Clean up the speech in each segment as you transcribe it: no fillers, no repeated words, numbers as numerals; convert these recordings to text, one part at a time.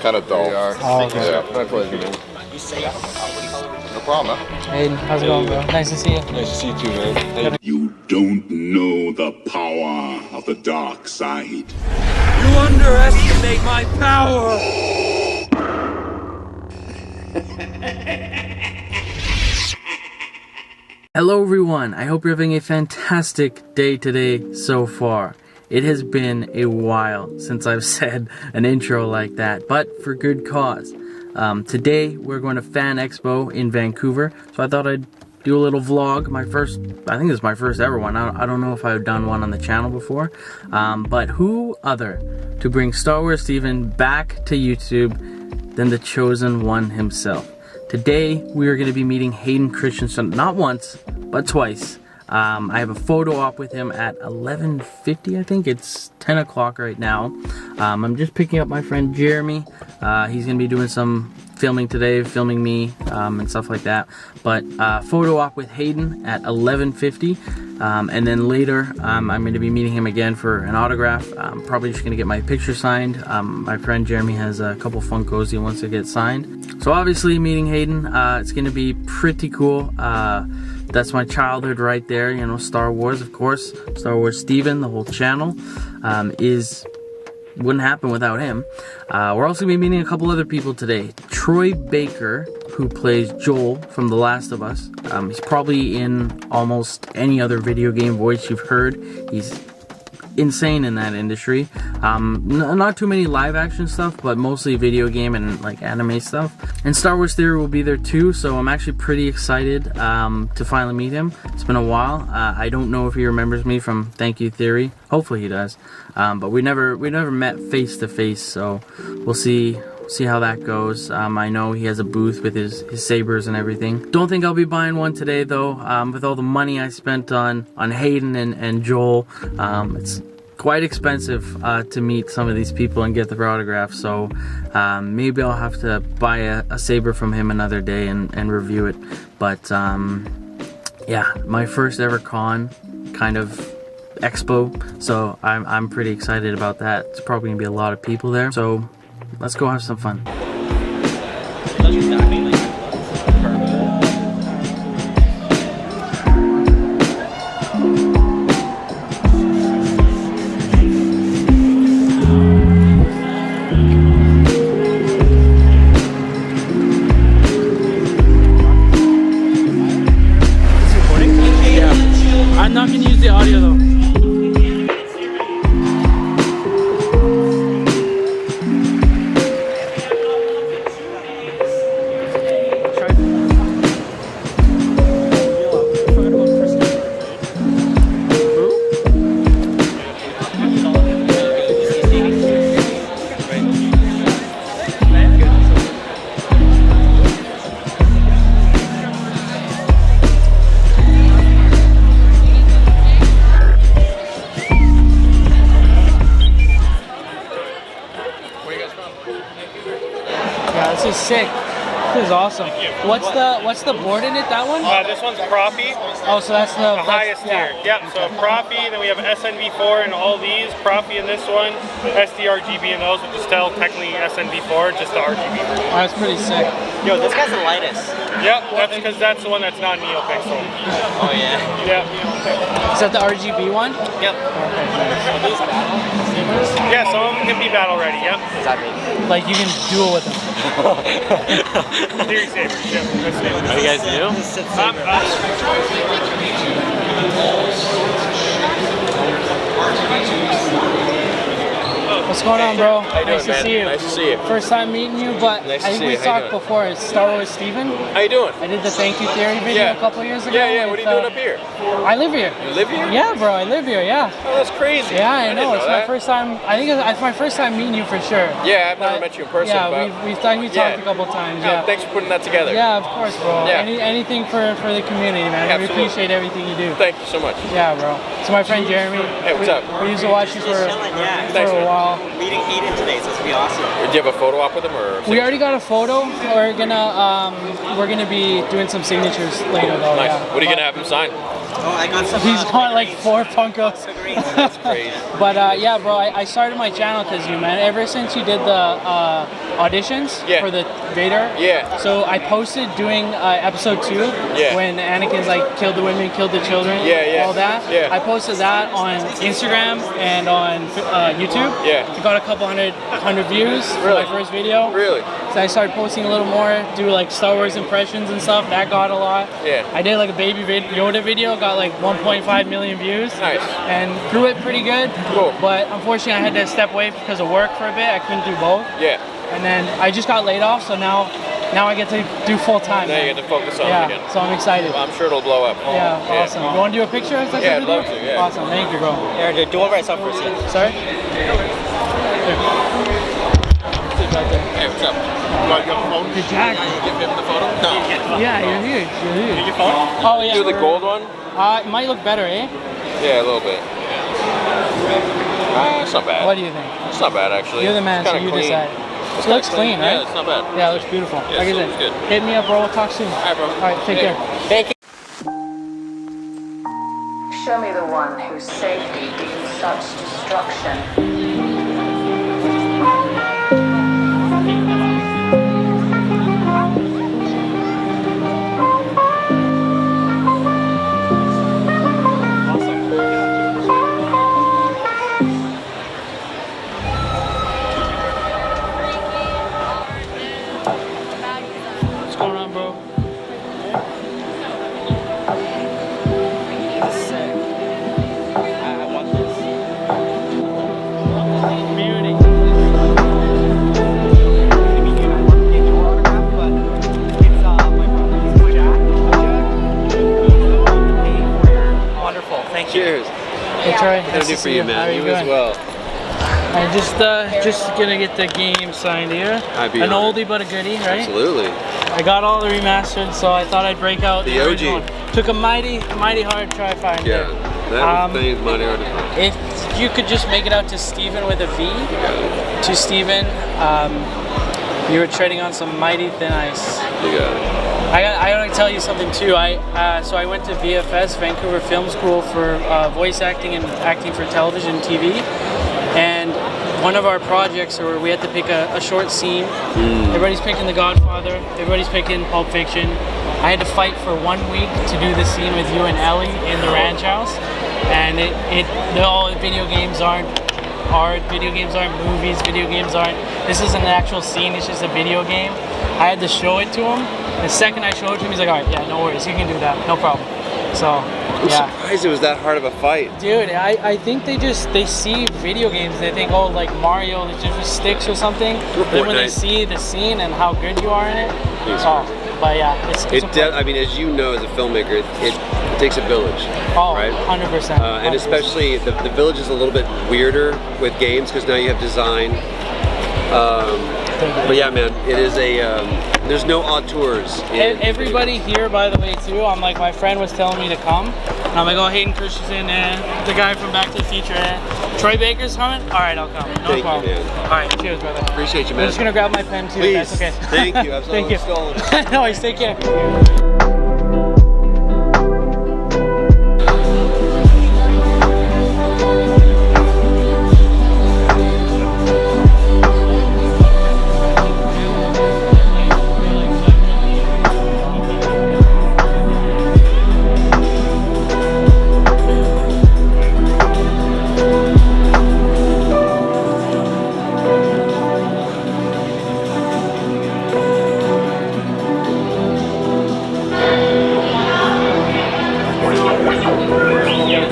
kind of dull. They are. Oh, okay. Yeah. My pleasure, man. No problem, man. Hayden, how's it going, bro? Nice to see you. Nice to see you too, man. Hey. You don't know the power of the dark side. You underestimate my power! Hello everyone, I hope you're having a fantastic day today so far. It has been a while since I've said an intro like that, but for good cause. Today we're going to Fan Expo in Vancouver, so I thought I'd do a little vlog. I think this is my first ever one. I don't know if I've done one on the channel before, but who other to bring Star Wars Steven back to YouTube than the chosen one himself. Today we are going to be meeting Hayden Christensen, not once, but twice. I have a photo op with him at 11:50, I think. It's 10 o'clock right now. I'm just picking up my friend Jeremy. He's going to be doing some filming today, filming me and stuff like that. But photo op with Hayden at 11:50. And then later, I'm going to be meeting him again for an autograph. I'm probably just going to get my picture signed. My friend Jeremy has a couple Funkos he wants to get signed. So obviously meeting Hayden, it's going to be pretty cool. That's my childhood right there, you know, Star Wars, of course. Star Wars Steven, the whole channel, wouldn't happen without him. We're also going to be meeting a couple other people today. Troy Baker, who plays Joel from The Last of Us. He's probably in almost any other video game voice you've heard. He's insane in that industry. Not too many live action stuff, but mostly video game and like anime stuff. And Star Wars Theory will be there too, so I'm actually pretty excited to finally meet him. It's been a while. I don't know if he remembers me from Thank You Theory. Hopefully he does. But we never met face to face, so we'll see how that goes. I know he has a booth with his Sabers and everything. Don't think I'll be buying one today though. With all the money I spent on Hayden and Joel, it's quite expensive to meet some of these people and get their autographs. So maybe I'll have to buy a Saber from him another day and review it. But yeah, my first ever con kind of expo, so I'm pretty excited about that. It's probably gonna be a lot of people there, so let's go have some fun. I'm not gonna use the audio though. Yeah, this is sick. This is awesome. What's the board in it? That one? This one's Profi. Oh, so that's the Highest tier. Yep. So Profi, then we have SNV4 and all these. Profi in this one, SDRGB in those, which is still technically SNV4, just the RGB version. Oh, that's pretty sick. Yo, this guy's the lightest. Yep, that's because that's the one that's not NeoPixel. Oh yeah. Yep. Is that the RGB one? Yep. Are these battle? Yeah, some of them can be battle ready. Yep. What does that mean? Like you can duel with them. Theory Sabers. Yep. That's it. What do you guys do? What's going on, bro? How you Nice doing, to man? see you. Nice to see you. First time meeting you, but Nice to I think see we you. How you talked doing? before. It's Star Wars Steven. How you doing? I did the Thank You Theory video a couple years ago. Yeah. What are you doing up here? I live here. You live here? Yeah, bro, I live here, yeah. Oh, that's crazy. Yeah, I didn't know. It's my that. first time. I think it's my first time meeting you for sure. Yeah, I've never met you in person. Yeah, but we talked a couple times. No, Yeah. thanks for putting that together. Yeah, of course, bro. Yeah. Anything for the community, man. We Absolutely. appreciate everything you do. Thank you so much. Yeah, bro. So my friend Jeremy. Hey, what's up? We used to watch you for Thanks, a man. while. Meeting Hayden today, so it's gonna be awesome. Do you have a photo op with him or? We already got a photo. We're gonna be doing some signatures later though. Nice. Yeah. What are you gonna have him sign? Oh, I got some. He's got like 4 Funkos. That's crazy. But yeah, bro, I started my channel because you, man. Ever since you did the auditions for the Vader. Yeah. So I posted doing episode 2 when Anakin's like killed the women, killed the children. All that. Yeah. I posted that on Instagram and on YouTube. Yeah. It got a couple hundred views for my first video. Really? So I started posting a little more, do like Star Wars impressions and stuff. That got a lot. Yeah. I did like a Baby Yoda video, got like 1.5 million views. Nice. And grew it pretty good. Cool. But unfortunately, I had to step away because of work for a bit. I couldn't do both. Yeah. And then I just got laid off, so now I get to do full time. Now you get to focus on it again. So I'm excited. Well, I'm sure it'll blow up. Yeah, awesome. You want to do a picture? Yeah, I'd love to, yeah. Awesome, thank you, bro. Here, dude, do one by yourself first. Yeah. Sorry? Hey, what's up? You got the phone? Good Jack. Give him the photo? No. Yeah, you're huge. You're huge. Your phone? Oh, yeah. Do the gold one? It might look better, eh? Yeah, a little bit. It's not bad. What do you think? It's not bad, actually. You're the man, It's so kinda you clean. decide. It's It looks clean, right? Yeah, it's not bad. Yeah, it looks beautiful. Yeah, Like I so said, it's good. hit me up, bro. We'll talk soon. All right, bro. All right, take care. Thank you. Show me the one whose safety deems such destruction. What's going on, bro? I want this. Beauty. Wonderful. Thank you. Cheers. Hey, Troy. What can I Nice do to for see you, man? How are you You as doing? well. I just gonna get the game signed here. I'd be An honored. oldie but a goodie, right? Absolutely. I got all the remastered, so I thought I'd break out The OG. original one. Took a mighty hard try finding Yeah. it. That thing's money hard to find. If you could just make it out to Steven with a V, to Steven, you were treading on some mighty thin ice. You got it. I gotta tell you something too. So I went to VFS, Vancouver Film School, for voice acting and acting for television and TV. And one of our projects where we had to pick a short scene. Everybody's picking The Godfather. Everybody's picking Pulp Fiction. I had to fight for 1 week to do the scene with you and Ellie in the ranch house. And video games aren't art, video games aren't movies, video games aren't. This isn't an actual scene, it's just a video game. I had to show it to him. The second I showed it to him, he's like, all right, yeah, no worries, you can do that, no problem. So, I'm yeah. surprised it was that hard of a fight. Dude, I think they see video games, they think, oh, like Mario, it's just with sticks or something. Then when they Fortnite. see the scene and how good you are in it, but yeah, it's I mean, as you know, as a filmmaker, it takes a village, right? 100%. And especially the village is a little bit weirder with games because now you have design. But yeah, man, it is there's no auteurs. Everybody here, by the way, too, I'm like, my friend was telling me to come. And I'm like, oh, Hayden Christensen, the guy from Back to the Future, Troy Baker's coming? All right, I'll come. No Thank problem. you, man. All right, cheers, brother. Appreciate you, man. I'm just going to grab my pen, too. Please. That's okay. Thank you. I'm Thank you. stolen. No worries, take care.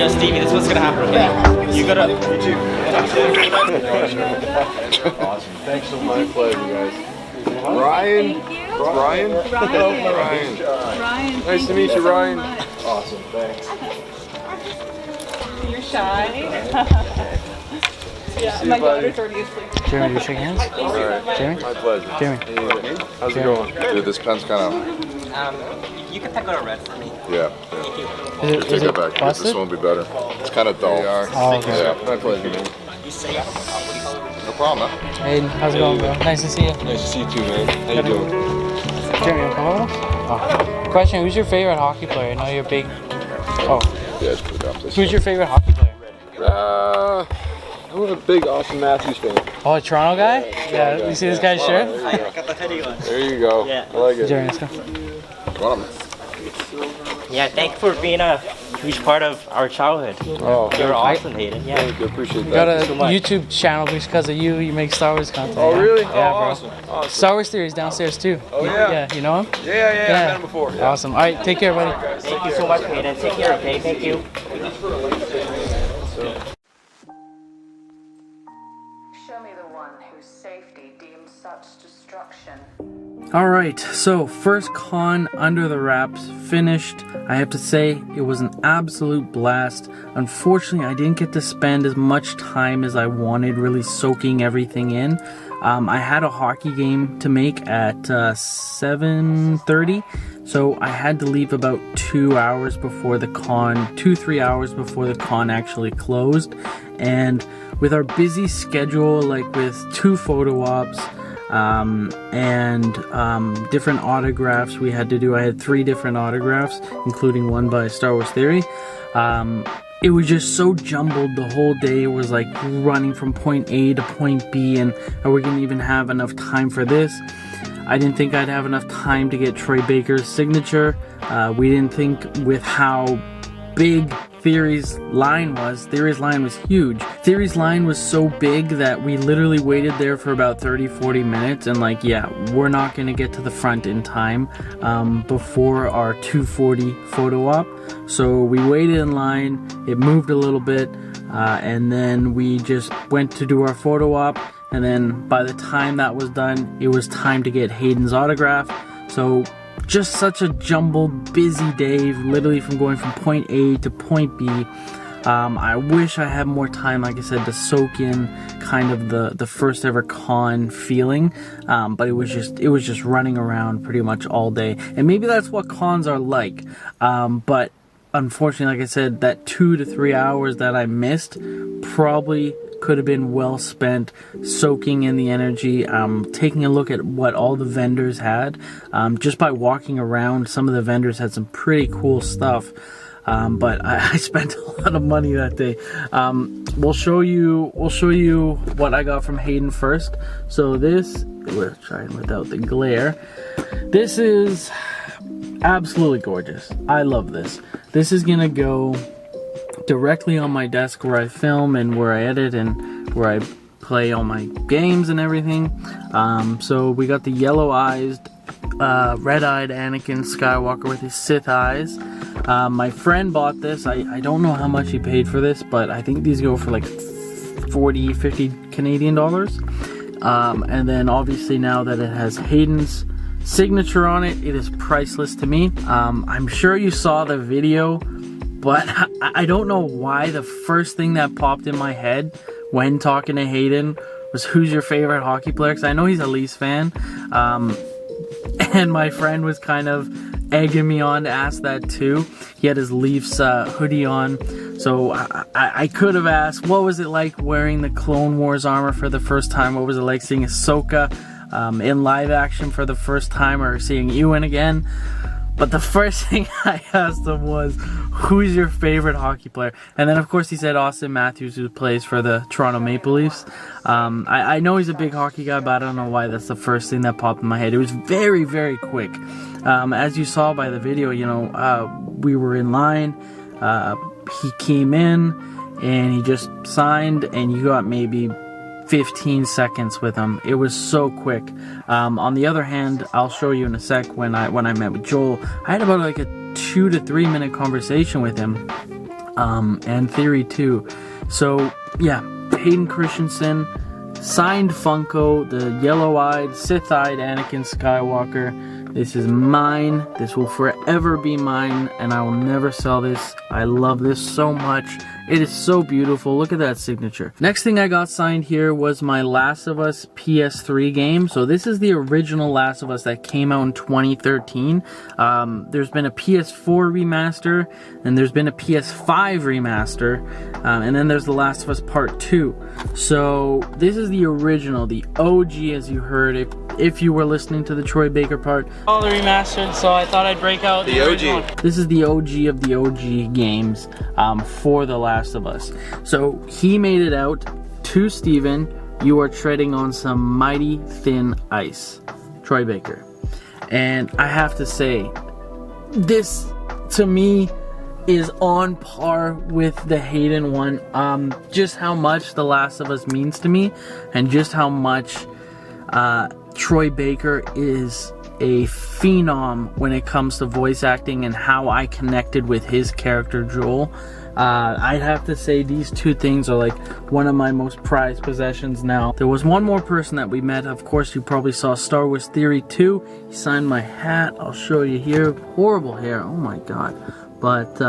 Yo, Stevie, this is what's gonna happen, okay? You gotta. Awesome. Thanks so much. My pleasure, guys. Ryan? Ryan? Hello, Ryan. Ryan, Nice to meet you, Ryan. Awesome, thanks. you're shy. Yeah, my daughter's already asleep. Jeremy, you shake hands? All right. Jeremy? My pleasure. Jeremy. How's it going? Dude, this pen's kind of, You can pick out a red for me. yeah. Thank you. Here, take that back. This busted? one will be better. It's kind of dull. Oh, okay. Yeah, my pleasure, man. You say No problem, huh? Hayden, how's it going, bro? Nice to see you. Nice to see you too, man. How you doing? Jeremy, come over. Oh. Question, who's your favorite hockey player? I know you're big. Oh. Yeah, just put it up. Who's your favorite hockey player? I'm a big Austin Matthews fan. Oh, a Toronto guy? Yeah, you see this guy's shirt? I got the hoodie on. There you go. Yeah. I like it. Jerry, let's go. Yeah, thank you for being a huge part of our childhood. Oh, You're awesome, Hayden. Yeah. thank you. Appreciate Got that. a YouTube channel because of you. You make Star Wars content. Oh, really? Yeah, Oh, bro. awesome. Awesome. Star Wars Theory's downstairs too. Oh, yeah? Yeah, you know him? Yeah, I met him before. Yeah. Awesome. All right, take care, buddy. Thank you so much, Hayden. Take care, okay? Thank you. Show me the one whose safety deems such destruction. Alright, so first con under the wraps finished. I have to say it was an absolute blast. Unfortunately, I didn't get to spend as much time as I wanted really soaking everything in. I had a hockey game to make at 7:30, so I had to leave about 2 hours before the con, 2-3 hours before the con actually closed. And with our busy schedule, like with 2 photo ops, and different autographs we had to do. I had 3 different autographs, including one by Star Wars Theory. It was just so jumbled the whole day. It was like running from point A to point B, and are we going to even have enough time for this? I didn't think I'd have enough time to get Troy Baker's signature. We didn't think with how big Theory's line was. Theory's line was huge. Theory's line was so big that we literally waited there for about 30-40 minutes, and like, yeah, we're not going to get to the front in time before our 2:40 photo op. So we waited in line, it moved a little bit, and then we just went to do our photo op, and then by the time that was done, it was time to get Hayden's autograph. So just such a jumbled, busy day, literally from going from point A to point B. I wish I had more time, like I said, to soak in kind of the first ever con feeling, but it was just running around pretty much all day, and maybe that's what cons are like. But unfortunately, like I said, that 2 to 3 hours that I missed probably could have been well spent soaking in the energy, taking a look at what all the vendors had. Just by walking around, some of the vendors had some pretty cool stuff, but I spent a lot of money that day. We'll show you what I got from Hayden first. So this, we're trying without the glare. This is absolutely gorgeous. I love this. This is gonna go directly on my desk where I film and where I edit and where I play all my games and everything. So we got the yellow-eyed, red-eyed Anakin Skywalker with his Sith eyes. My friend bought this. I don't know how much he paid for this, but I think these go for like 40-50 Canadian dollars. And then obviously now that it has Hayden's signature on it, it is priceless to me. I'm sure you saw the video, but I don't know why the first thing that popped in my head when talking to Hayden was, who's your favorite hockey player? Because I know he's a Leafs fan, and my friend was kind of egging me on to ask that too. He had his Leafs hoodie on, so I could have asked, what was it like wearing the Clone Wars armor for the first time? What was it like seeing Ahsoka in live action for the first time, or seeing Ewan again? But the first thing I asked him was, who's your favorite hockey player? And then of course he said Austin Matthews, who plays for the Toronto Maple Leafs. I know he's a big hockey guy, but I don't know why that's the first thing that popped in my head. It was very, very quick. As you saw by the video, you know, we were in line, he came in and he just signed, and you got maybe 15 seconds with him. It was so quick. On the other hand, I'll show you in a sec, when I met with Joel, I had about like a 2 to 3 minute conversation with him, and Theory too. So yeah, Hayden Christensen, signed Funko, the yellow-eyed, Sith-eyed Anakin Skywalker. This is mine. This will forever be mine, and I will never sell this. I love this so much, It is so beautiful. Look at that signature. Next thing I got signed here was my Last of Us PS3 game. So this is the original Last of Us that came out in 2013. There's been a PS4 remaster, and there's been a PS5 remaster, and then there's The Last of Us Part 2. So this is the original, the OG, as you heard it. If you were listening to the Troy Baker part. All the remastered, so I thought I'd break out the original. This is the OG of the OG games for The Last of Us. So he made it out to Steven. You are treading on some mighty thin ice. Troy Baker. And I have to say, this to me is on par with the Hayden one. Just how much The Last of Us means to me, and just how much Troy Baker is a phenom when it comes to voice acting, and how I connected with his character Joel. I'd have to say these two things are like one of my most prized possessions now. There was one more person that we met. Of course, you probably saw Star Wars Theory 2. He signed my hat. I'll show you here. Horrible hair. Oh my god. But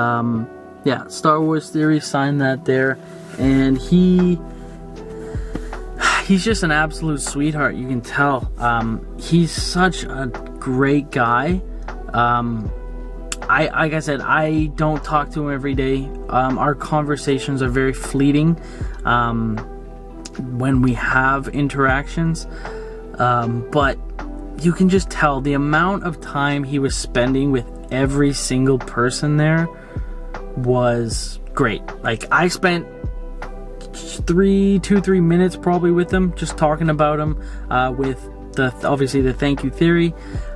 yeah, Star Wars Theory signed that there, and he's just an absolute sweetheart. You can tell. He's such a great guy. Like I said, I don't talk to him every day. Our conversations are very fleeting when we have interactions. But you can just tell the amount of time he was spending with every single person there was great. Like, I spent 2-3 minutes probably with him, just talking about him, with obviously the thank you theory,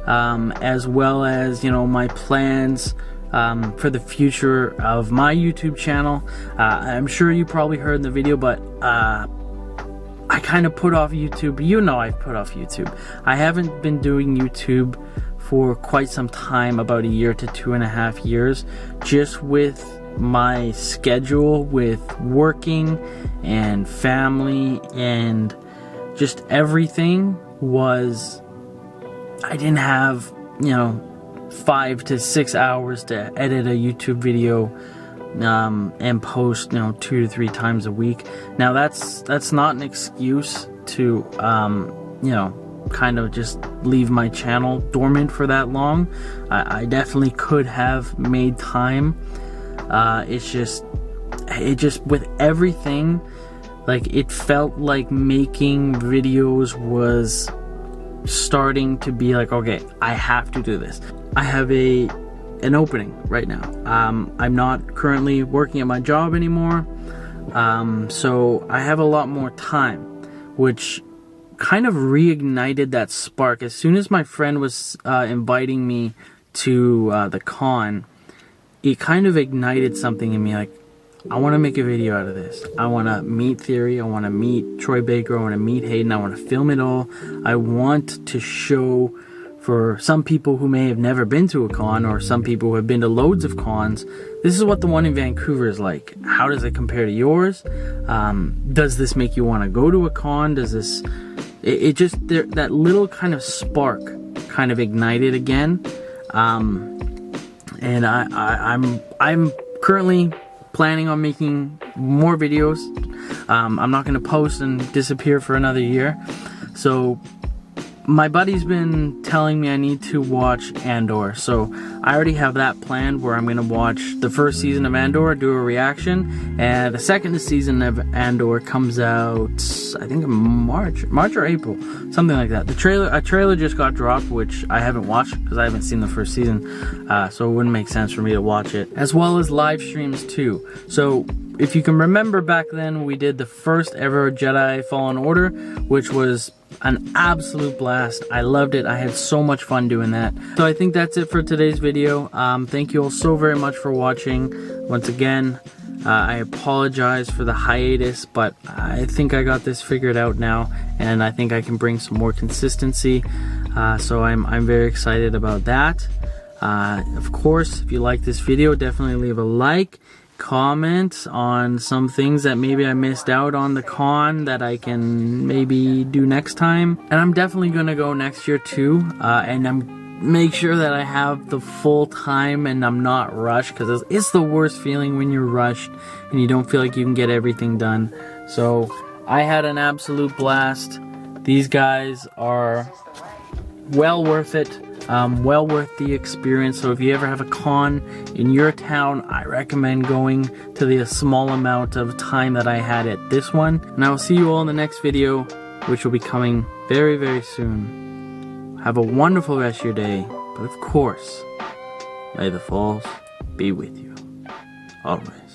as well as, you know, my plans for the future of my YouTube channel. I'm sure you probably heard in the video, but I kind of put off YouTube. You know, I've put off YouTube. I haven't been doing YouTube for quite some time, about a year to 2.5 years, just with my schedule with working and family, and just everything was, I didn't have, you know, 5 to 6 hours to edit a YouTube video and post, you know, 2 to 3 times a week. Now that's not an excuse to you know, kind of just leave my channel dormant for that long. I definitely could have made time. It just with everything, like, it felt like making videos was starting to be like, okay, I have to do this. I have an opening right now. I'm not currently working at my job anymore, so I have a lot more time, which kind of reignited that spark. As soon as my friend was inviting me to the con, it kind of ignited something in me, like, I want to make a video out of this. I want to meet Theory. I want to meet Troy Baker. I want to meet Hayden. I want to film it all. I want to show, for some people who may have never been to a con, or some people who have been to loads of cons, this is what the one in Vancouver is like. How does it compare to yours? Does this make you want to go to a con? Does this... It just... that little kind of spark kind of ignited again. And I'm currently planning on making more videos. I'm not going to post and disappear for another year. So my buddy's been telling me I need to watch Andor. So I already have that planned, where I'm going to watch the first season of Andor, do a reaction, and the second season of Andor comes out, I think in March or April, something like that. A trailer just got dropped, which I haven't watched because I haven't seen the first season, so it wouldn't make sense for me to watch it, as well as live streams too. So if you can remember back then, we did the first ever Jedi Fallen Order, which was an absolute blast. I loved it. I had so much fun doing that. So I think that's it for today's video. Thank you all so very much for watching. Once again, I apologize for the hiatus, but I think I got this figured out now, and I think I can bring some more consistency. So I'm very excited about that. Of course, if you like this video, definitely leave a like. Comment on some things that maybe I missed out on the con that I can maybe do next time. And I'm definitely gonna go next year too, and I'm make sure that I have the full time and I'm not rushed, because it's the worst feeling when you're rushed and you don't feel like you can get everything done. So I had an absolute blast. These guys are well worth it, well worth the experience. So if you ever have a con in your town, I recommend going to the small amount of time that I had at this one. And I will see you all in the next video, which will be coming very, very soon. Have a wonderful rest of your day, but of course, may the falls be with you always.